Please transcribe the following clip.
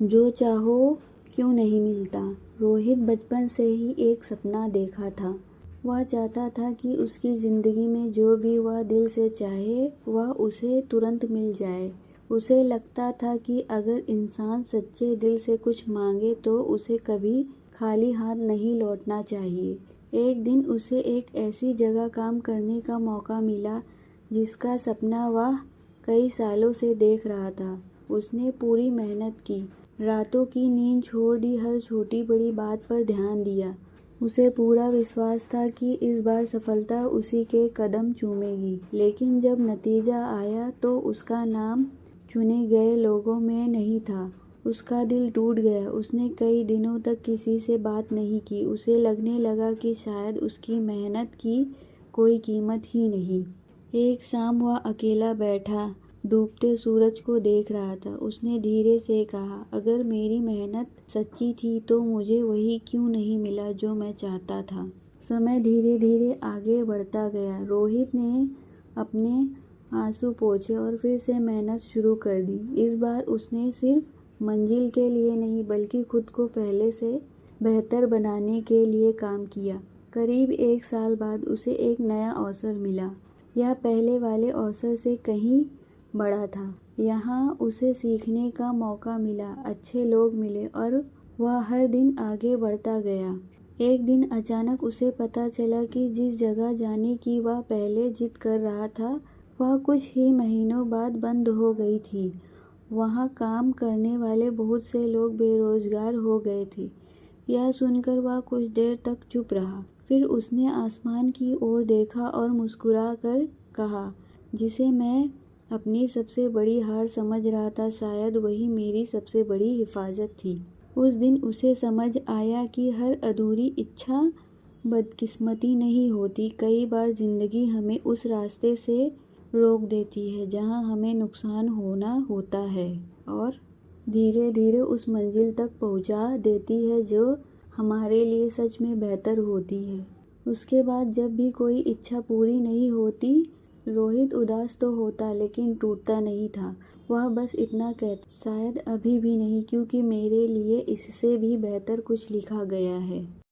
जो चाहो क्यों नहीं मिलता। रोहित बचपन से ही एक सपना देखा था। वह चाहता था कि उसकी ज़िंदगी में जो भी वह दिल से चाहे वह उसे तुरंत मिल जाए। उसे लगता था कि अगर इंसान सच्चे दिल से कुछ मांगे तो उसे कभी खाली हाथ नहीं लौटना चाहिए। एक दिन उसे एक ऐसी जगह काम करने का मौका मिला जिसका सपना वह कई सालों से देख रहा था। उसने पूरी मेहनत की, रातों की नींद छोड़ दी, हर छोटी बड़ी बात पर ध्यान दिया। उसे पूरा विश्वास था कि इस बार सफलता उसी के कदम चूमेगी। लेकिन जब नतीजा आया तो उसका नाम चुने गए लोगों में नहीं था। उसका दिल टूट गया। उसने कई दिनों तक किसी से बात नहीं की। उसे लगने लगा कि शायद उसकी मेहनत की कोई कीमत ही नहीं। एक शाम वह अकेला बैठा डूबते सूरज को देख रहा था। उसने धीरे से कहा, अगर मेरी मेहनत सच्ची थी तो मुझे वही क्यों नहीं मिला जो मैं चाहता था। समय धीरे धीरे आगे बढ़ता गया। रोहित ने अपने आंसू पोंछे और फिर से मेहनत शुरू कर दी। इस बार उसने सिर्फ मंजिल के लिए नहीं बल्कि खुद को पहले से बेहतर बनाने के लिए काम किया। करीब 1 साल बाद उसे एक नया अवसर मिला। यह पहले वाले अवसर से कहीं बड़ा था। यहाँ उसे सीखने का मौका मिला, अच्छे लोग मिले और वह हर दिन आगे बढ़ता गया। एक दिन अचानक उसे पता चला कि जिस जगह जाने की वह पहले जिद कर रहा था वह कुछ ही महीनों बाद बंद हो गई थी। वहाँ काम करने वाले बहुत से लोग बेरोजगार हो गए थे। यह सुनकर वह कुछ देर तक चुप रहा। फिर उसने आसमान की ओर देखा और मुस्कुरा कर कहा, जिसे मैं अपनी सबसे बड़ी हार समझ रहा था, शायद वही मेरी सबसे बड़ी हिफाजत थी। उस दिन उसे समझ आया कि हर अधूरी इच्छा बदकिस्मती नहीं होती। कई बार जिंदगी हमें उस रास्ते से रोक देती है जहां हमें नुकसान होना होता है और धीरे धीरे उस मंजिल तक पहुंचा देती है जो हमारे लिए सच में बेहतर होती है। उसके बाद जब भी कोई इच्छा पूरी नहीं होती, रोहित उदास तो होता लेकिन टूटता नहीं था। वह बस इतना कहता, शायद अभी भी नहीं, क्योंकि मेरे लिए इससे भी बेहतर कुछ लिखा गया है।